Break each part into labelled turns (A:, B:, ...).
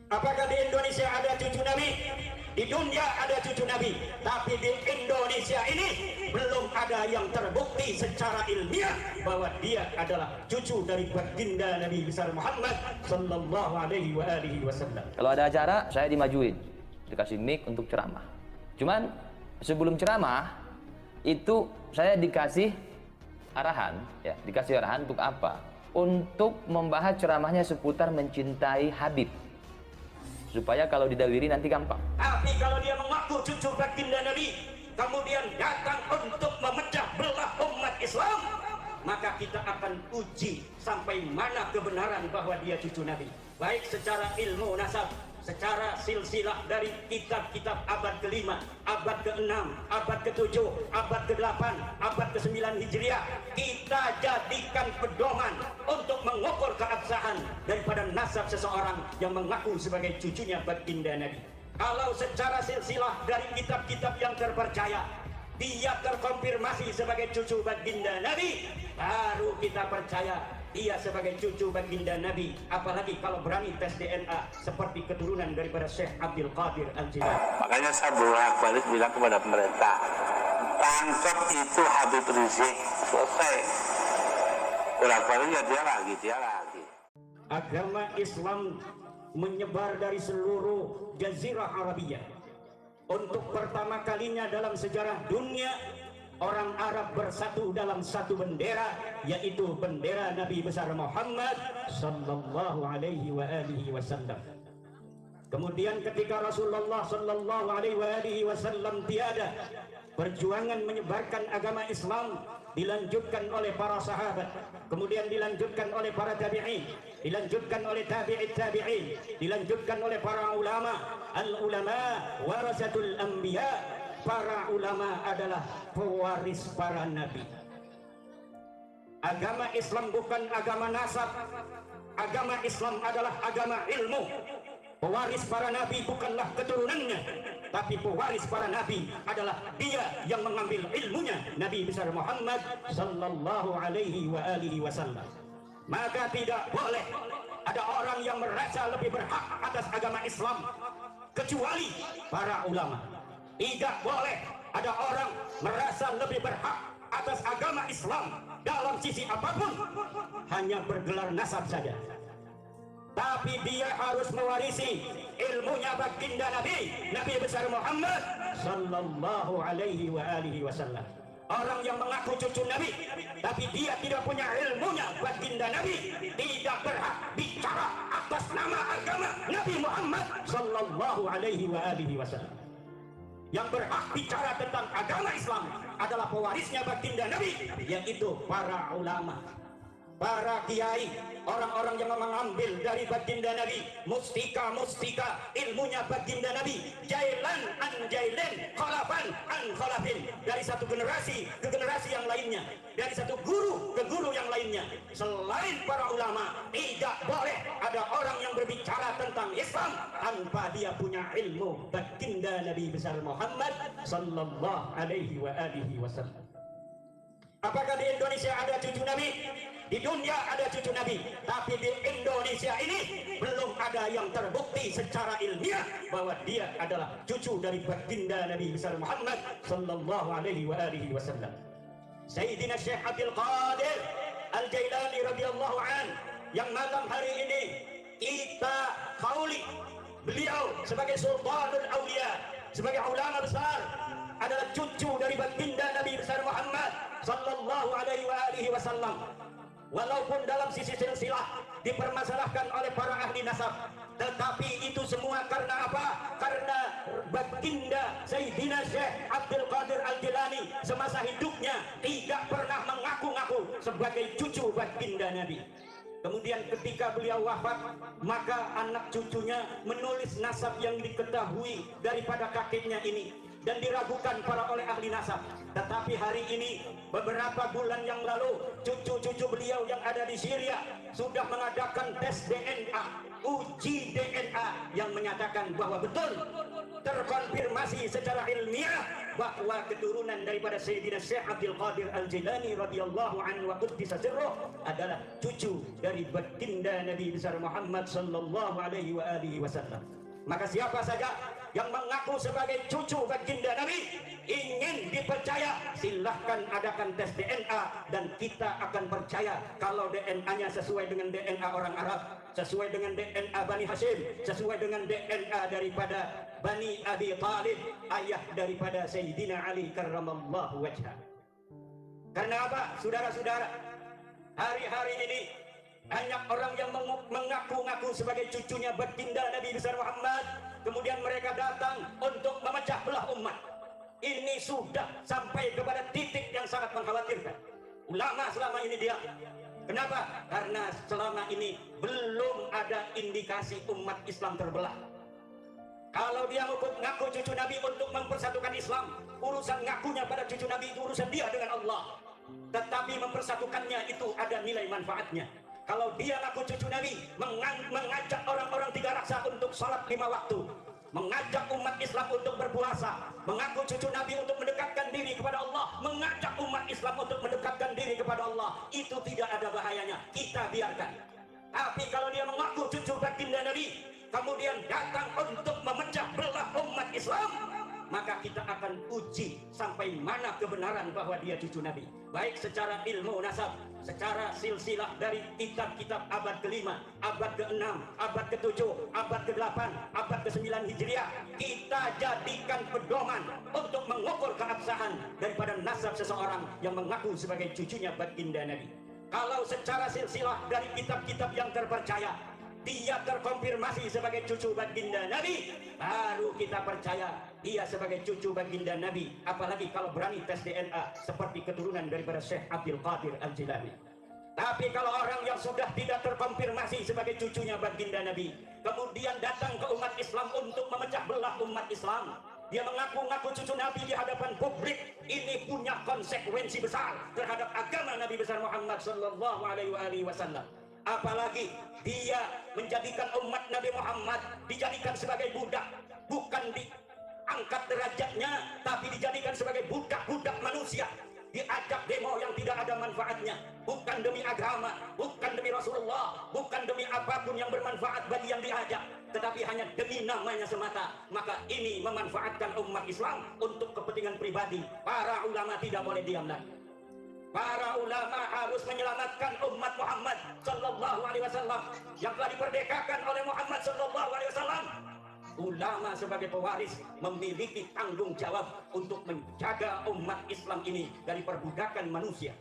A: Apakah di Indonesia ada cucu Nabi? Di dunia ada cucu Nabi, tapi di Indonesia ini belum ada yang terbukti secara ilmiah bahwa dia adalah cucu dari baginda Nabi besar Muhammad sallallahu alaihi wasallam.
B: Kalau ada acara, saya dimajuin, dikasih mic untuk ceramah. Cuman sebelum ceramah itu saya dikasih arahan, ya, dikasih arahan untuk apa? Untuk membahas ceramahnya seputar mencintai Habib. Supaya kalau didawiri nanti gampang.
A: Tapi kalau dia mengaku cucu baginda Nabi, kemudian datang untuk memecah belah umat Islam, maka kita akan uji sampai mana kebenaran bahwa dia cucu Nabi. Baik secara ilmu nasab, secara silsilah dari kitab-kitab abad ke-5, abad ke-6, abad ke-7, abad ke-8, abad ke-9 Hijriah, kita jadikan pedoman untuk mengukur keabsahan daripada nasab seseorang yang mengaku sebagai cucunya baginda Nabi. Kalau secara silsilah dari kitab-kitab yang terpercaya, dia terkonfirmasi sebagai cucu baginda Nabi, baru kita percaya dia sebagai cucu baginda Nabi. Apalagi kalau berani tes DNA seperti keturunan daripada Syekh Abdul Qadir Al-Jilani.
C: Makanya saya bolak-balik bilang kepada pemerintah, tangkap itu Habib Rizik, selesai. Bolak-balik ya dia lagi.
A: Agama Islam menyebar dari seluruh Jazirah Arabia. Untuk pertama kalinya dalam sejarah dunia, orang Arab bersatu dalam satu bendera, yaitu bendera Nabi besar Muhammad sallallahu alaihi wasallam. Kemudian ketika Rasulullah sallallahu alaihi wasallam tiada, perjuangan menyebarkan agama Islam dilanjutkan oleh para sahabat, kemudian dilanjutkan oleh para tabi'in, dilanjutkan oleh tabi'it tabi'in, dilanjutkan oleh para ulama. Al-ulama warasatul anbiya. Para ulama adalah pewaris para nabi. Agama Islam bukan agama nasab. Agama Islam adalah agama ilmu. Pewaris para nabi bukanlah keturunannya, tapi pewaris para nabi adalah dia yang mengambil ilmunya, Nabi besar Muhammad sallallahu alaihi wasallam. Maka tidak boleh ada orang yang merasa lebih berhak atas agama Islam kecuali para ulama. Tidak boleh ada orang merasa lebih berhak atas agama Islam dalam sisi apapun, hanya bergelar nasab saja. Tapi dia harus mewarisi ilmunya baginda Nabi, Nabi besar Muhammad sallallahu alaihi wasallam. Orang yang mengaku cucu Nabi, tapi dia tidak punya ilmunya baginda Nabi, tidak berhak bicara atas nama agama Nabi Muhammad sallallahu alaihi wasallam. Yang berhak bicara tentang agama Islam adalah pewarisnya baginda Nabi, yaitu para ulama, para kiai, orang-orang yang mengambil dari baginda Nabi mustika ilmunya baginda Nabi, jailan an jailin, khalafan an khalafin, dari satu generasi ke generasi yang lainnya, dari satu guru ke guru yang lainnya. Selain para ulama, tidak boleh ada orang yang berbicara tentang Islam tanpa dia punya ilmu baginda Nabi besar Muhammad sallallahu alaihi wasallam. Apakah di Indonesia ada cucu Nabi? Di dunia ada cucu Nabi, tapi di Indonesia ini belum ada yang terbukti secara ilmiah bahwa dia adalah cucu dari baginda Nabi besar Muhammad sallallahu alaihi wasallam. Sayyidina Syekh Abdul Qadir Al-Jilani radhiyallahu an, yang malam hari ini kita kauli beliau sebagai Sultanul Aulia, sebagai ulama besar, adalah cucu dari baginda Nabi besar Muhammad sallallahu alaihi wasallam. Walaupun dalam sisi silsilah dipermasalahkan oleh para ahli nasab, tetapi itu semua karena apa? Karena baginda Sayyidina Syekh Abdul Qadir Al-Jilani semasa hidupnya tidak pernah mengaku-ngaku sebagai cucu baginda Nabi. Kemudian ketika beliau wafat, maka anak cucunya menulis nasab yang diketahui daripada kakeknya ini dan diragukan oleh ahli nasab. Tetapi hari ini, beberapa bulan yang lalu, cucu-cucu beliau yang ada di Syria sudah mengadakan tes DNA, uji DNA yang menyatakan bahwa betul terkonfirmasi secara ilmiah bahwa keturunan daripada Sayyidina Syekh Abdul Qadir Al-Jilani radhiyallahu anhu wa quddisa sirruh adalah cucu dari baginda Nabi besar Muhammad sallallahu alaihi wa alihi wasallam. Maka siapa saja yang mengaku sebagai cucu baginda Nabi ingin dipercaya, silahkan adakan tes DNA dan kita akan percaya kalau DNA-nya sesuai dengan DNA orang Arab, sesuai dengan DNA Bani Hashim, sesuai dengan DNA daripada Bani Abi Talib, ayah daripada Sayyidina Ali karramallahu wajhah. Karena apa? Saudara-saudara, hari-hari ini banyak orang yang mengaku-ngaku sebagai cucunya baginda Nabi besar Muhammad, kemudian mereka datang untuk memecah belah umat. Ini sudah sampai kepada titik yang sangat mengkhawatirkan. Ulama selama ini diam. Kenapa? Karena selama ini belum ada indikasi umat Islam terbelah. Kalau dia ngaku cucu Nabi untuk mempersatukan Islam, urusan ngakunya pada cucu Nabi itu urusan dia dengan Allah. Tetapi mempersatukannya itu ada nilai manfaatnya. Kalau dia ngaku cucu Nabi, mengajak orang-orang tiga raksa untuk salat 5 waktu, mengajak umat Islam untuk berpuasa, mengaku cucu Nabi untuk mendekatkan diri kepada Allah, mengajak umat Islam untuk mendekatkan diri kepada Allah, itu tidak ada bahayanya, kita biarkan. Tapi kalau dia mengaku cucu baginda Nabi, kemudian datang untuk memecah belah umat Islam, maka kita akan uji sampai mana kebenaran bahwa dia cucu Nabi, baik secara ilmu nasab, secara silsilah dari kitab-kitab abad ke-5, abad ke-6, abad ke-7, abad ke-8, abad ke-9 Hijriah. Kita jadikan pedoman untuk mengukur keabsahan daripada nasab seseorang yang mengaku sebagai cucunya baginda Nabi. Kalau secara silsilah dari kitab-kitab yang terpercaya dia terkonfirmasi sebagai cucu baginda Nabi, baru kita percaya dia sebagai cucu baginda Nabi. Apalagi kalau berani tes DNA seperti keturunan daripada Syekh Abdul Qadir Al-Jilani. Tapi kalau orang yang sudah tidak terkonfirmasi sebagai cucunya baginda Nabi, kemudian datang ke umat Islam untuk memecah belah umat Islam, dia mengaku-ngaku cucu Nabi di hadapan publik, ini punya konsekuensi besar terhadap agama Nabi besar Muhammad sallallahu alaihi wasallam. Apalagi dia menjadikan umat Nabi Muhammad dijadikan sebagai budak, bukan diangkat derajatnya, tapi dijadikan sebagai budak-budak manusia, diajak demo yang tidak ada manfaatnya, bukan demi agama, bukan demi Rasulullah, bukan demi apapun yang bermanfaat bagi yang diajak, tetapi hanya demi namanya semata. Maka ini memanfaatkan umat Islam untuk kepentingan pribadi. Para ulama tidak boleh diam lagi. Para ulama harus menyelamatkan umat Muhammad sallallahu alaihi wasallam yang telah diperdekakan oleh Muhammad sallallahu alaihi wasallam. Ulama sebagai pewaris memiliki tanggung jawab untuk menjaga umat Islam ini dari perbudakan manusia.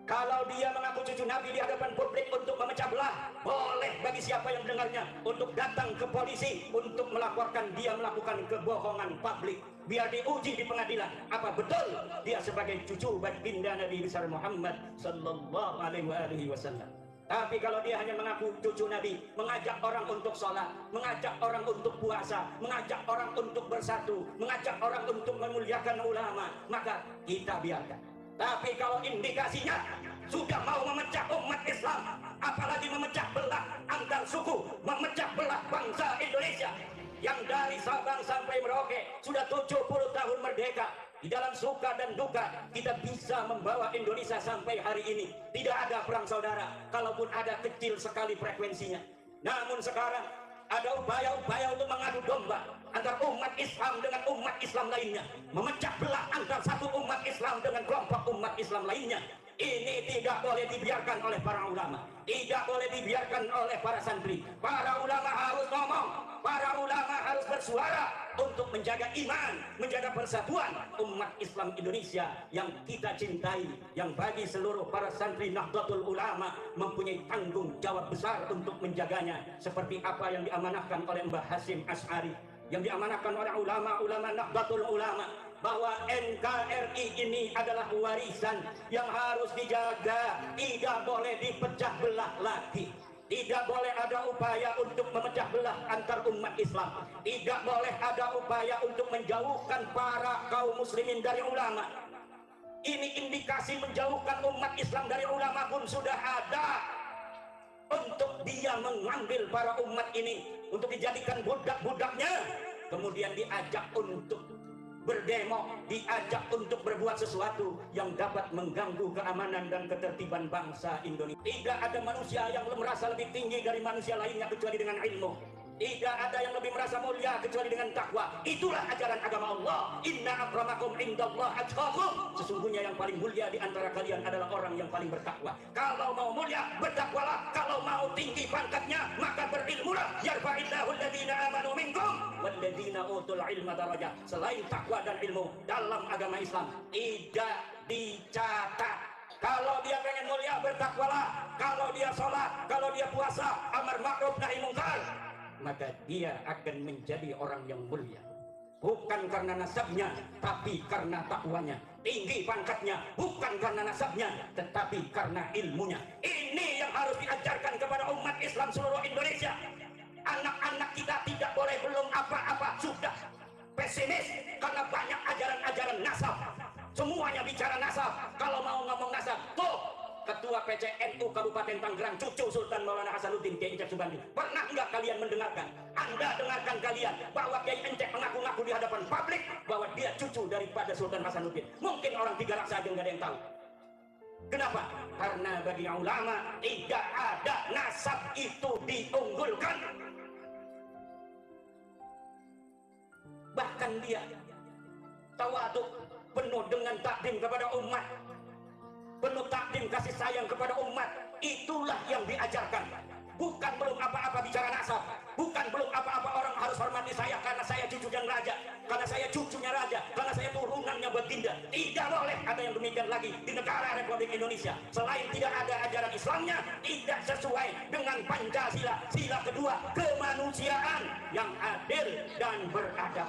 A: Kalau dia mengaku cucu Nabi di hadapan publik untuk memecah belah, boleh bagi siapa yang mendengarnya untuk datang ke polisi untuk melaporkan dia melakukan kebohongan publik, biar diuji di pengadilan apa betul dia sebagai cucu baginda Nabi besar Muhammad sallallahu alaihi wasallam. Tapi kalau dia hanya mengaku cucu Nabi, mengajak orang untuk sholat, mengajak orang untuk puasa, mengajak orang untuk bersatu, mengajak orang untuk memuliakan ulama, maka kita biarkan. Tapi kalau indikasinya sudah mau memecah umat Islam, apalagi memecah belah antar suku, memecah belah bangsa Indonesia yang dari Sabang sampai Merauke sudah 70 tahun merdeka, di dalam suka dan duka kita bisa membawa Indonesia sampai hari ini. Tidak ada perang saudara, kalaupun ada kecil sekali frekuensinya. Namun sekarang ada upaya-upaya untuk mengadu domba antara umat Islam dengan umat Islam lainnya, memecah belah antara satu umat Islam dengan kelompok umat Islam lainnya. Ini tidak boleh dibiarkan oleh para ulama, tidak boleh dibiarkan oleh para santri. Para ulama harus ngomong, para ulama harus bersuara untuk menjaga iman, menjaga persatuan umat Islam Indonesia yang kita cintai, yang bagi seluruh para santri Nahdlatul Ulama mempunyai tanggung jawab besar untuk menjaganya, seperti apa yang diamanahkan oleh Mbah Hasyim Asy'ari, yang diamanahkan oleh ulama-ulama Nahdlatul Ulama, bahwa NKRI ini adalah warisan yang harus dijaga, tidak boleh dipecah belah lagi. Tidak boleh ada upaya untuk memecah belah antar umat Islam, tidak boleh ada upaya untuk menjauhkan para kaum muslimin dari ulama. Ini indikasi menjauhkan umat Islam dari ulama pun sudah ada, untuk dia mengambil para umat ini untuk dijadikan budak-budaknya, kemudian diajak untuk berdemo, diajak untuk berbuat sesuatu yang dapat mengganggu keamanan dan ketertiban bangsa Indonesia. Tidak ada manusia yang merasa lebih tinggi dari manusia lainnya kecuali dengan ilmu. Tidak ada yang lebih merasa mulia kecuali dengan takwa. Itulah ajaran agama Allah. Inna akramakum indallah atqakum. Sesungguhnya yang paling mulia di antara kalian adalah orang yang paling bertakwa. Kalau mau mulia, bertakwalah. Kalau mau tinggi pangkatnya, maka berilmulah. Yarfa'illahu alladhina amanu minkum walladhina utul ilma darajah. Selain takwa dan ilmu dalam agama Islam tidak dicatat. Kalau dia pengen mulia, bertakwalah. Kalau dia sholat, kalau dia puasa, amar ma'ruf nahi mungkar, maka dia akan menjadi orang yang mulia. Bukan karena nasabnya, tapi karena takwanya. Tinggi pangkatnya bukan karena nasabnya, tetapi karena ilmunya. Ini yang harus diajarkan kepada umat Islam seluruh Indonesia. Anak-anak kita tidak boleh belum apa-apa sudah pesimis karena banyak ajaran-ajaran nasab. Semuanya bicara nasab. Kalau mau ngomong nasab, tuh Ketua PCNU Kabupaten Tangerang, cucu Sultan Maulana Hasanuddin Kiai Encep Subandi. Pernah nggak kalian mendengarkan? Anda dengarkan kalian bahwa Kiai Encep mengaku-ngaku di hadapan publik bahwa dia cucu daripada Sultan Hasanuddin. Mungkin orang Tiga Raksa aja nggak ada yang tahu. Kenapa? Karena bagi ulama tidak ada nasab itu diunggulkan. Bahkan dia tawaduk, penuh dengan takdim kepada umat, penuh takdim kasih sayang kepada umat. Itulah yang diajarkan. Bukan belum apa-apa bicara nasab, bukan belum apa-apa orang harus hormati saya karena saya cucunya raja, karena saya cucunya raja, karena saya turunannya baginda. Tidak boleh ada yang demikian lagi di negara Republik Indonesia. Selain tidak ada ajaran Islamnya, tidak sesuai dengan Pancasila, sila kedua, kemanusiaan yang adil dan beradab.